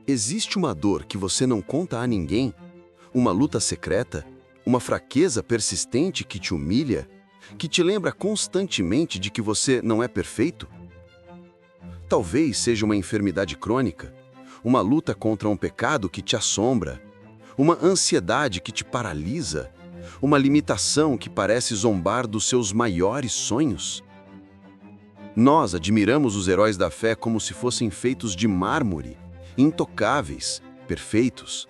Existe uma dor que você não conta a ninguém? Uma luta secreta? Uma fraqueza persistente que te humilha? Que te lembra constantemente de que você não é perfeito? Talvez seja uma enfermidade crônica, uma luta contra um pecado que te assombra, uma ansiedade que te paralisa, uma limitação que parece zombar dos seus maiores sonhos. Nós admiramos os heróis da fé como se fossem feitos de mármore, intocáveis, perfeitos.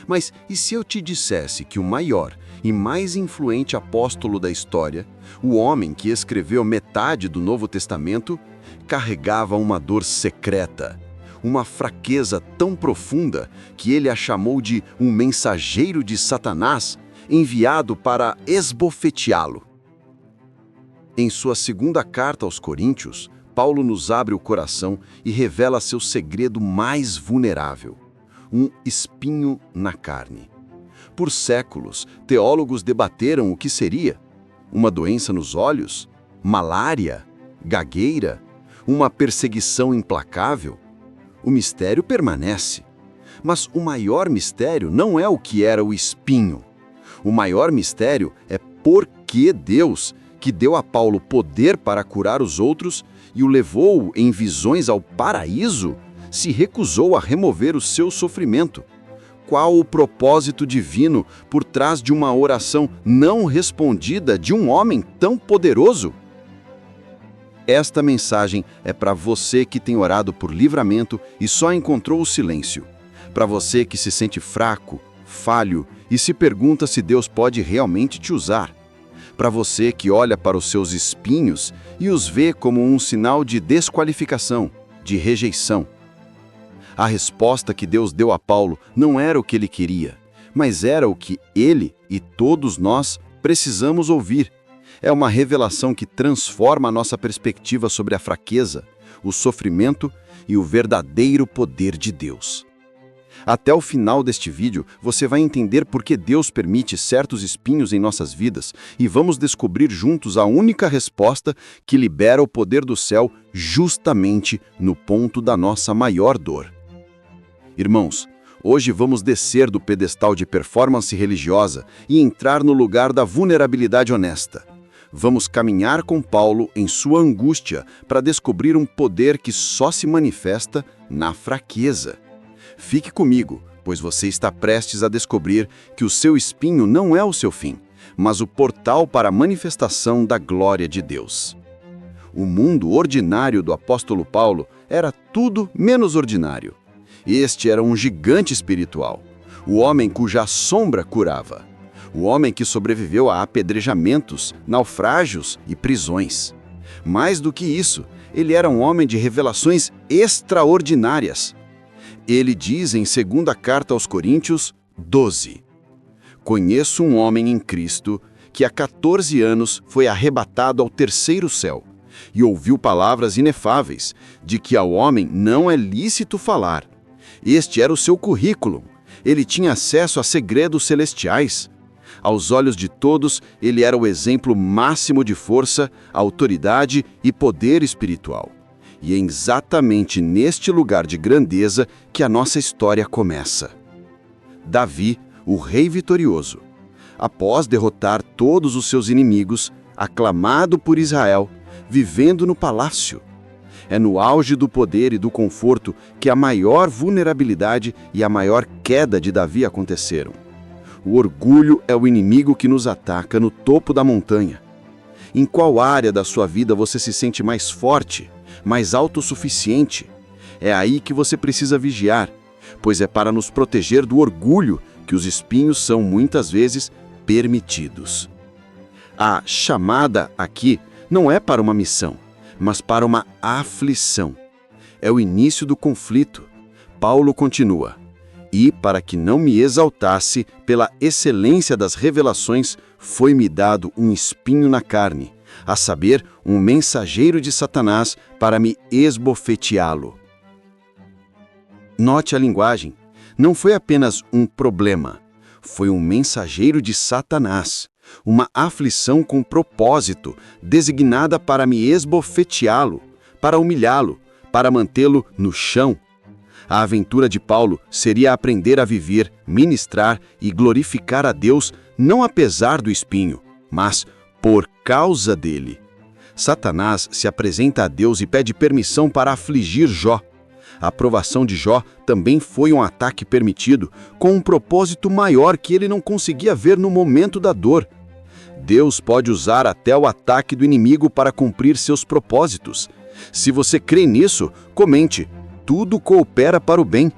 Mas e se eu te dissesse que o maior e mais influente apóstolo da história, o homem que escreveu metade do Novo Testamento, carregava uma dor secreta, uma fraqueza tão profunda que ele a chamou de um mensageiro de Satanás, enviado para esbofeteá-lo? Em sua segunda carta aos Coríntios, Paulo nos abre o coração e revela seu segredo mais vulnerável: um espinho na carne. Por séculos, teólogos debateram o que seria: uma doença nos olhos? Malária? Gagueira? Uma perseguição implacável? O mistério permanece. Mas o maior mistério não é o que era o espinho. O maior mistério é por que Deus, que deu a Paulo poder para curar os outros e o levou em visões ao paraíso, se recusou a remover o seu sofrimento. Qual o propósito divino por trás de uma oração não respondida de um homem tão poderoso? Esta mensagem é para você que tem orado por livramento e só encontrou o silêncio. Para você que se sente fraco, falho e se pergunta se Deus pode realmente te usar. Para você que olha para os seus espinhos e os vê como um sinal de desqualificação, de rejeição. A resposta que Deus deu a Paulo não era o que ele queria, mas era o que ele e todos nós precisamos ouvir. É uma revelação que transforma a nossa perspectiva sobre a fraqueza, o sofrimento e o verdadeiro poder de Deus. Até o final deste vídeo, você vai entender por que Deus permite certos espinhos em nossas vidas e vamos descobrir juntos a única resposta que libera o poder do céu justamente no ponto da nossa maior dor. Irmãos, hoje vamos descer do pedestal de performance religiosa e entrar no lugar da vulnerabilidade honesta. Vamos caminhar com Paulo em sua angústia para descobrir um poder que só se manifesta na fraqueza. Fique comigo, pois você está prestes a descobrir que o seu espinho não é o seu fim, mas o portal para a manifestação da glória de Deus. O mundo ordinário do apóstolo Paulo era tudo menos ordinário. Este era um gigante espiritual, o homem cuja sombra curava, o homem que sobreviveu a apedrejamentos, naufrágios e prisões. Mais do que isso, ele era um homem de revelações extraordinárias. Ele diz em 2ª carta aos Coríntios 12: Conheço um homem em Cristo que há 14 anos foi arrebatado ao 3º céu e ouviu palavras inefáveis de que ao homem não é lícito falar. Este era o seu currículo. Ele tinha acesso a segredos celestiais. Aos olhos de todos, ele era o exemplo máximo de força, autoridade e poder espiritual. E é exatamente neste lugar de grandeza que a nossa história começa. Davi, o rei vitorioso, após derrotar todos os seus inimigos, aclamado por Israel, vivendo no palácio. É no auge do poder e do conforto que a maior vulnerabilidade e a maior queda de Davi aconteceram. O orgulho é o inimigo que nos ataca no topo da montanha. Em qual área da sua vida você se sente mais forte, mais autossuficiente? É aí que você precisa vigiar, pois é para nos proteger do orgulho que os espinhos são muitas vezes permitidos. A chamada aqui não é para uma missão, mas para uma aflição. É o início do conflito. Paulo continua: E, para que não me exaltasse pela excelência das revelações, foi-me dado um espinho na carne, a saber, um mensageiro de Satanás para me esbofeteá-lo. Note a linguagem. Não foi apenas um problema. Foi um mensageiro de Satanás. Uma aflição com propósito, designada para me esbofeteá-lo, para humilhá-lo, para mantê-lo no chão. A aventura de Paulo seria aprender a viver, ministrar e glorificar a Deus não apesar do espinho, mas por causa dele. Satanás se apresenta a Deus e pede permissão para afligir Jó. A aprovação de Jó também foi um ataque permitido, com um propósito maior que ele não conseguia ver no momento da dor. Deus pode usar até o ataque do inimigo para cumprir seus propósitos. Se você crê nisso, comente: tudo coopera para o bem.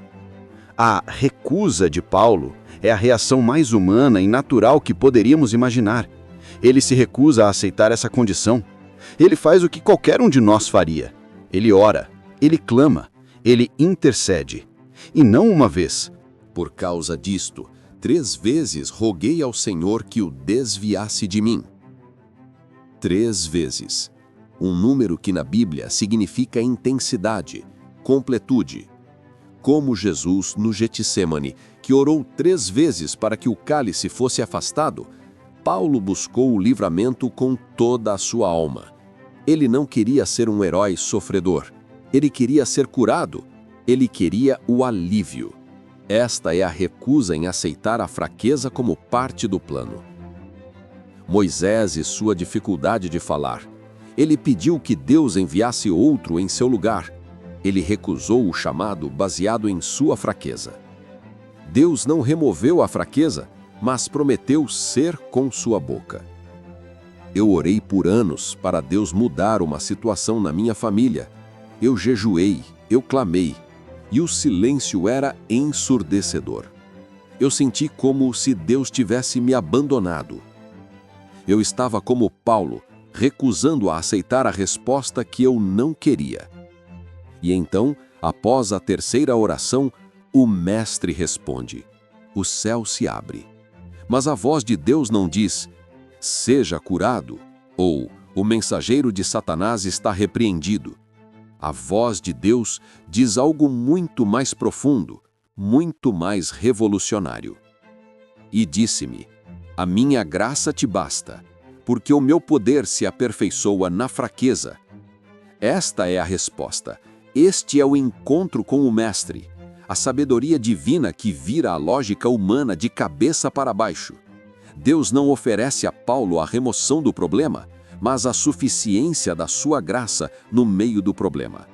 A recusa de Paulo é a reação mais humana e natural que poderíamos imaginar. Ele se recusa a aceitar essa condição. Ele faz o que qualquer um de nós faria. Ele ora, ele clama, ele intercede. E não uma vez. Por causa disto, 3 vezes roguei ao Senhor que o desviasse de mim. 3 vezes. Um número que na Bíblia significa intensidade, completude. Como Jesus no Getsêmani, que orou 3 vezes para que o cálice fosse afastado, Paulo buscou o livramento com toda a sua alma. Ele não queria ser um herói sofredor. Ele queria ser curado. Ele queria o alívio. Esta é a recusa em aceitar a fraqueza como parte do plano. Moisés e sua dificuldade de falar. Ele pediu que Deus enviasse outro em seu lugar. Ele recusou o chamado baseado em sua fraqueza. Deus não removeu a fraqueza, mas prometeu ser com sua boca. Eu orei por anos para Deus mudar uma situação na minha família. Eu jejuei, eu clamei, e o silêncio era ensurdecedor. Eu senti como se Deus tivesse me abandonado. Eu estava como Paulo, recusando a aceitar a resposta que eu não queria. E então, após a 3ª oração, o Mestre responde: o céu se abre. Mas a voz de Deus não diz: seja curado, ou o mensageiro de Satanás está repreendido. A voz de Deus diz algo muito mais profundo, muito mais revolucionário. E disse-me: a minha graça te basta, porque o meu poder se aperfeiçoa na fraqueza. Esta é a resposta. Este é o encontro com o Mestre, a sabedoria divina que vira a lógica humana de cabeça para baixo. Deus não oferece a Paulo a remoção do problema, mas a suficiência da sua graça no meio do problema.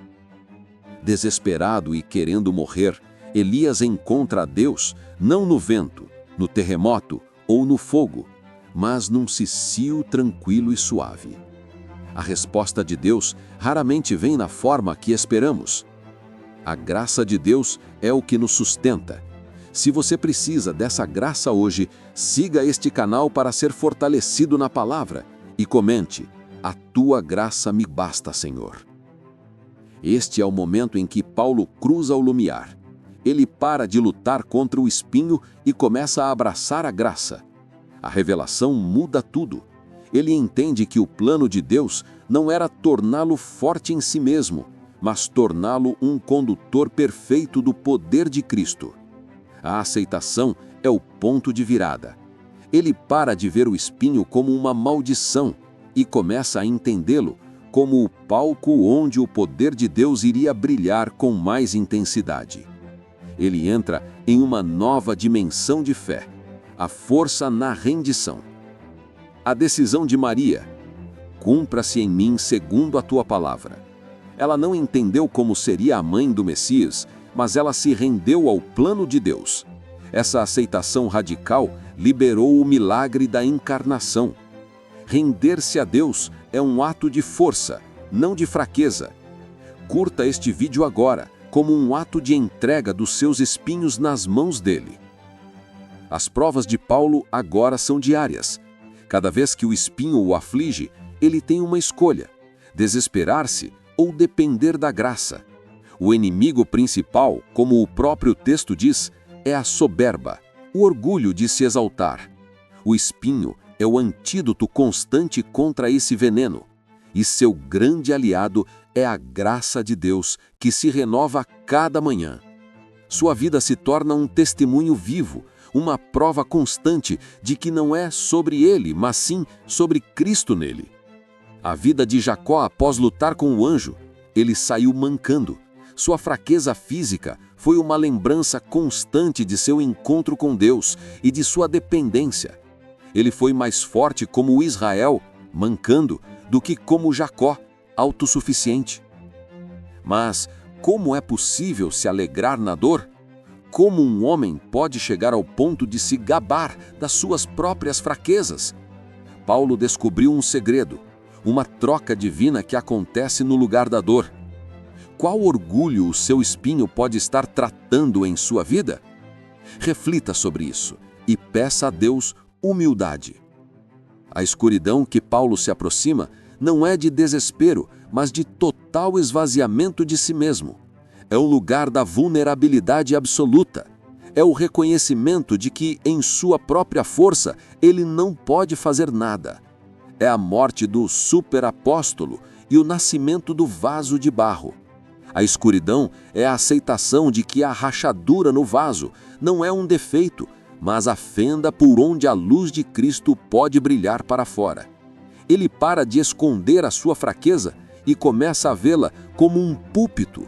Desesperado e querendo morrer, Elias encontra a Deus não no vento, no terremoto ou no fogo, mas num cicio tranquilo e suave. A resposta de Deus raramente vem na forma que esperamos. A graça de Deus é o que nos sustenta. Se você precisa dessa graça hoje, siga este canal para ser fortalecido na palavra e comente: a tua graça me basta, Senhor. Este é o momento em que Paulo cruza o lumiar. Ele para de lutar contra o espinho e começa a abraçar a graça. A revelação muda tudo. Ele entende que o plano de Deus não era torná-lo forte em si mesmo, mas torná-lo um condutor perfeito do poder de Cristo. A aceitação é o ponto de virada. Ele para de ver o espinho como uma maldição e começa a entendê-lo como o palco onde o poder de Deus iria brilhar com mais intensidade. Ele entra em uma nova dimensão de fé, a força na rendição. A decisão de Maria: cumpra-se em mim segundo a tua palavra. Ela não entendeu como seria a mãe do Messias, mas ela se rendeu ao plano de Deus. Essa aceitação radical liberou o milagre da encarnação. Render-se a Deus é um ato de força, não de fraqueza. Curta este vídeo agora, como um ato de entrega dos seus espinhos nas mãos dele. As provas de Paulo agora são diárias. Cada vez que o espinho o aflige, ele tem uma escolha: desesperar-se ou depender da graça. O inimigo principal, como o próprio texto diz, é a soberba, o orgulho de se exaltar. O espinho é o antídoto constante contra esse veneno, e seu grande aliado é a graça de Deus, que se renova a cada manhã. Sua vida se torna um testemunho vivo, uma prova constante de que não é sobre ele, mas sim sobre Cristo nele. A vida de Jacó após lutar com o anjo: ele saiu mancando. Sua fraqueza física foi uma lembrança constante de seu encontro com Deus e de sua dependência. Ele foi mais forte como Israel, mancando, do que como Jacó, autossuficiente. Mas como é possível se alegrar na dor? Como um homem pode chegar ao ponto de se gabar das suas próprias fraquezas? Paulo descobriu um segredo, uma troca divina que acontece no lugar da dor. Qual orgulho o seu espinho pode estar tratando em sua vida? Reflita sobre isso e peça a Deus humildade. A escuridão que Paulo se aproxima não é de desespero, mas de total esvaziamento de si mesmo. É o lugar da vulnerabilidade absoluta. É o reconhecimento de que, em sua própria força, ele não pode fazer nada. É a morte do superapóstolo e o nascimento do vaso de barro. A escuridão é a aceitação de que a rachadura no vaso não é um defeito, mas a fenda por onde a luz de Cristo pode brilhar para fora. Ele para de esconder a sua fraqueza e começa a vê-la como um púlpito.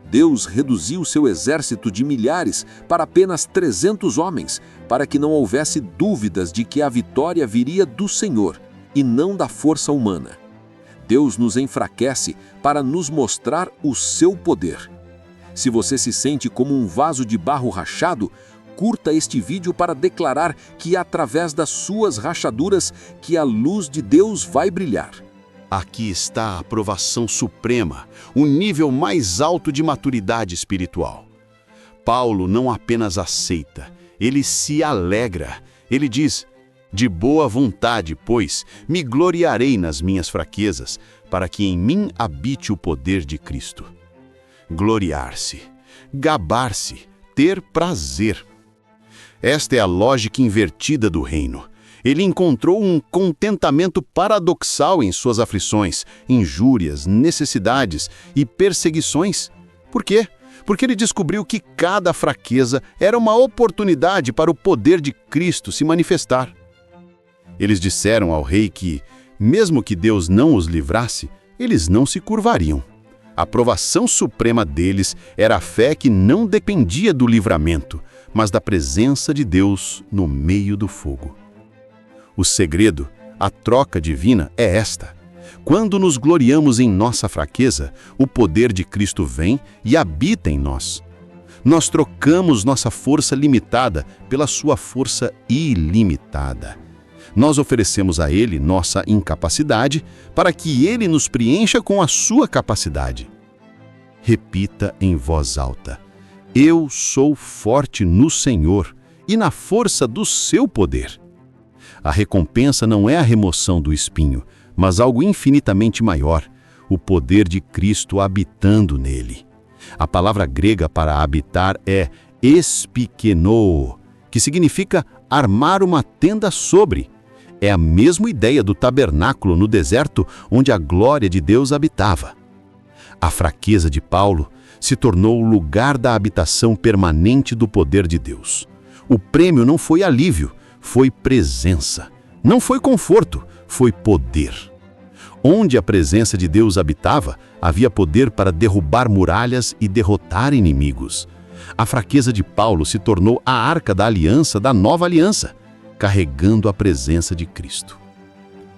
Deus reduziu seu exército de milhares para apenas 300 homens, para que não houvesse dúvidas de que a vitória viria do Senhor e não da força humana. Deus nos enfraquece para nos mostrar o seu poder. Se você se sente como um vaso de barro rachado, curta este vídeo para declarar que é através das suas rachaduras que a luz de Deus vai brilhar. Aqui está a aprovação suprema, o nível mais alto de maturidade espiritual. Paulo não apenas aceita, ele se alegra. Ele diz: de boa vontade, pois, me gloriarei nas minhas fraquezas, para que em mim habite o poder de Cristo. Gloriar-se, gabar-se, ter prazer. Esta é a lógica invertida do reino. Ele encontrou um contentamento paradoxal em suas aflições, injúrias, necessidades e perseguições. Por quê? Porque ele descobriu que cada fraqueza era uma oportunidade para o poder de Cristo se manifestar. Eles disseram ao rei que, mesmo que Deus não os livrasse, eles não se curvariam. A aprovação suprema deles era a fé que não dependia do livramento, mas da presença de Deus no meio do fogo. O segredo, a troca divina, é esta. Quando nos gloriamos em nossa fraqueza, o poder de Cristo vem e habita em nós. Nós trocamos nossa força limitada pela sua força ilimitada. Nós oferecemos a Ele nossa incapacidade para que Ele nos preencha com a sua capacidade. Repita em voz alta: eu sou forte no Senhor e na força do seu poder. A recompensa não é a remoção do espinho, mas algo infinitamente maior, o poder de Cristo habitando nele. A palavra grega para habitar é espikenoo, que significa armar uma tenda sobre. É a mesma ideia do tabernáculo no deserto onde a glória de Deus habitava. A fraqueza de Paulo se tornou o lugar da habitação permanente do poder de Deus. O prêmio não foi alívio, foi presença. Não foi conforto, foi poder. Onde a presença de Deus habitava, havia poder para derrubar muralhas e derrotar inimigos. A fraqueza de Paulo se tornou a arca da aliança, da nova aliança, carregando a presença de Cristo.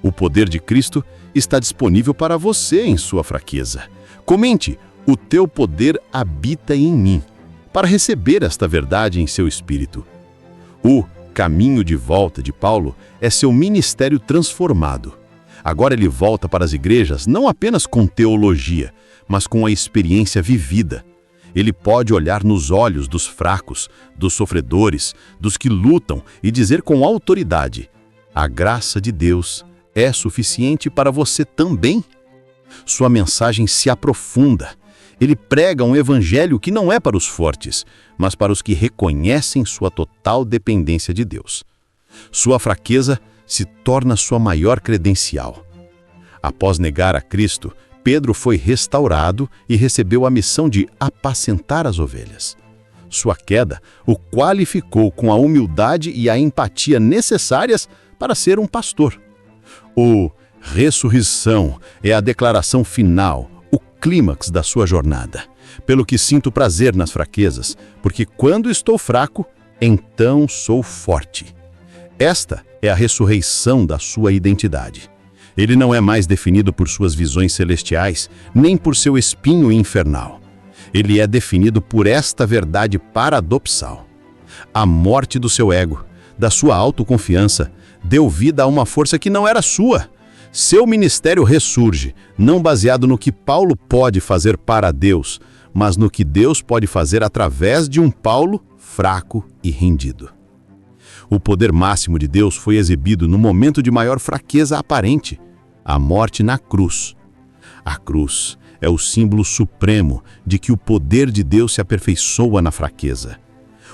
O poder de Cristo está disponível para você em sua fraqueza. Comente: o teu poder habita em mim, para receber esta verdade em seu espírito. O caminho de volta de Paulo é seu ministério transformado. Agora ele volta para as igrejas não apenas com teologia, mas com a experiência vivida. Ele pode olhar nos olhos dos fracos, dos sofredores, dos que lutam e dizer com autoridade: a graça de Deus é suficiente para você também. Sua mensagem se aprofunda. Ele prega um evangelho que não é para os fortes, mas para os que reconhecem sua total dependência de Deus. Sua fraqueza se torna sua maior credencial. Após negar a Cristo, Pedro foi restaurado e recebeu a missão de apacentar as ovelhas. Sua queda o qualificou com a humildade e a empatia necessárias para ser um pastor. O ressurreição é a declaração final, o clímax da sua jornada. Pelo que sinto prazer nas fraquezas, porque quando estou fraco, então sou forte. Esta é a ressurreição da sua identidade. Ele não é mais definido por suas visões celestiais, nem por seu espinho infernal. Ele é definido por esta verdade paradoxal. A morte do seu ego, da sua autoconfiança, deu vida a uma força que não era sua. Seu ministério ressurge, não baseado no que Paulo pode fazer para Deus, mas no que Deus pode fazer através de um Paulo fraco e rendido. O poder máximo de Deus foi exibido no momento de maior fraqueza aparente, a morte na cruz. A cruz é o símbolo supremo de que o poder de Deus se aperfeiçoa na fraqueza.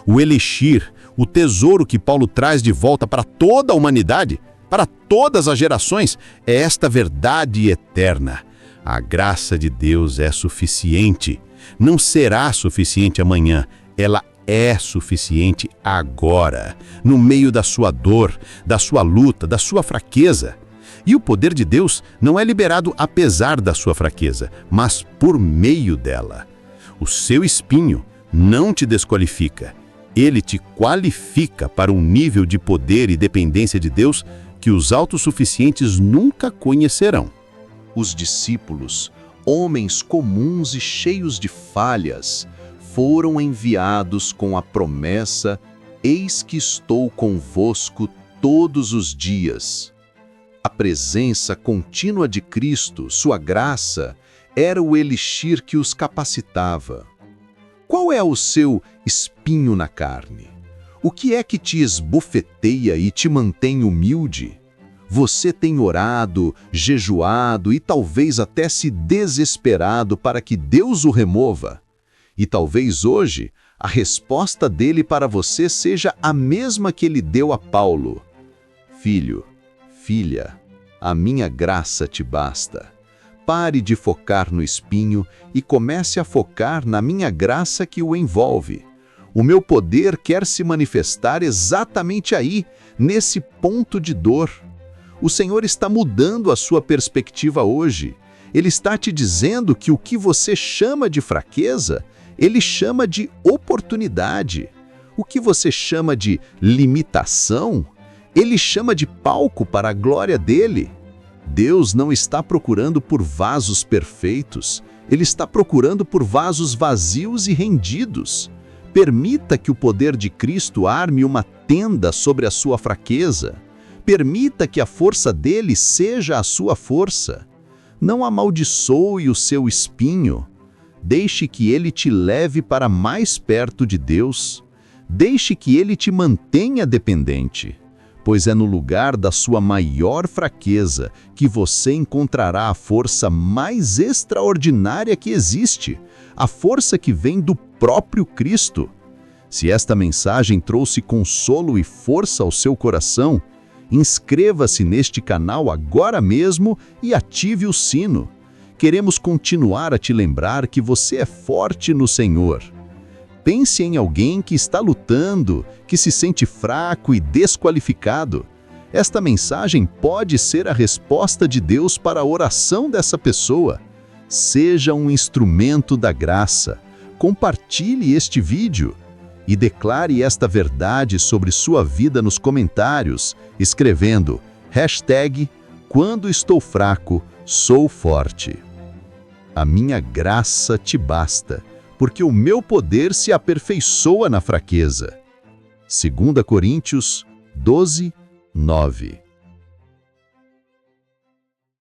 O elixir, o tesouro que Paulo traz de volta para toda a humanidade, para todas as gerações, é esta verdade eterna. A graça de Deus é suficiente. Não será suficiente amanhã, ela é suficiente agora, no meio da sua dor, da sua luta, da sua fraqueza. E o poder de Deus não é liberado apesar da sua fraqueza, mas por meio dela. O seu espinho não te desqualifica. Ele te qualifica para um nível de poder e dependência de Deus que os autossuficientes nunca conhecerão. Os discípulos, homens comuns e cheios de falhas, foram enviados com a promessa: eis que estou convosco todos os dias. A presença contínua de Cristo, sua graça, era o elixir que os capacitava. Qual é o seu espinho na carne? O que é que te esbofeteia e te mantém humilde? Você tem orado, jejuado e talvez até se desesperado para que Deus o remova. E talvez hoje a resposta dele para você seja a mesma que ele deu a Paulo: filho, filha, a minha graça te basta. Pare de focar no espinho e comece a focar na minha graça que o envolve. O meu poder quer se manifestar exatamente aí, nesse ponto de dor. O Senhor está mudando a sua perspectiva hoje. Ele está te dizendo que o que você chama de fraqueza, Ele chama de oportunidade. O que você chama de limitação, Ele chama de palco para a glória dele. Deus não está procurando por vasos perfeitos, Ele está procurando por vasos vazios e rendidos. Permita que o poder de Cristo arme uma tenda sobre a sua fraqueza. Permita que a força dele seja a sua força. Não amaldiçoe o seu espinho. Deixe que ele te leve para mais perto de Deus. Deixe que ele te mantenha dependente, pois é no lugar da sua maior fraqueza que você encontrará a força mais extraordinária que existe, a força que vem do próprio Cristo. Se esta mensagem trouxe consolo e força ao seu coração, inscreva-se neste canal agora mesmo e ative o sino. Queremos continuar a te lembrar que você é forte no Senhor. Pense em alguém que está lutando, que se sente fraco e desqualificado. Esta mensagem pode ser a resposta de Deus para a oração dessa pessoa. Seja um instrumento da graça. Compartilhe este vídeo e declare esta verdade sobre sua vida nos comentários, escrevendo #Quando estou fraco, sou forte. A minha graça te basta, porque o meu poder se aperfeiçoa na fraqueza. 2 Coríntios 12:9.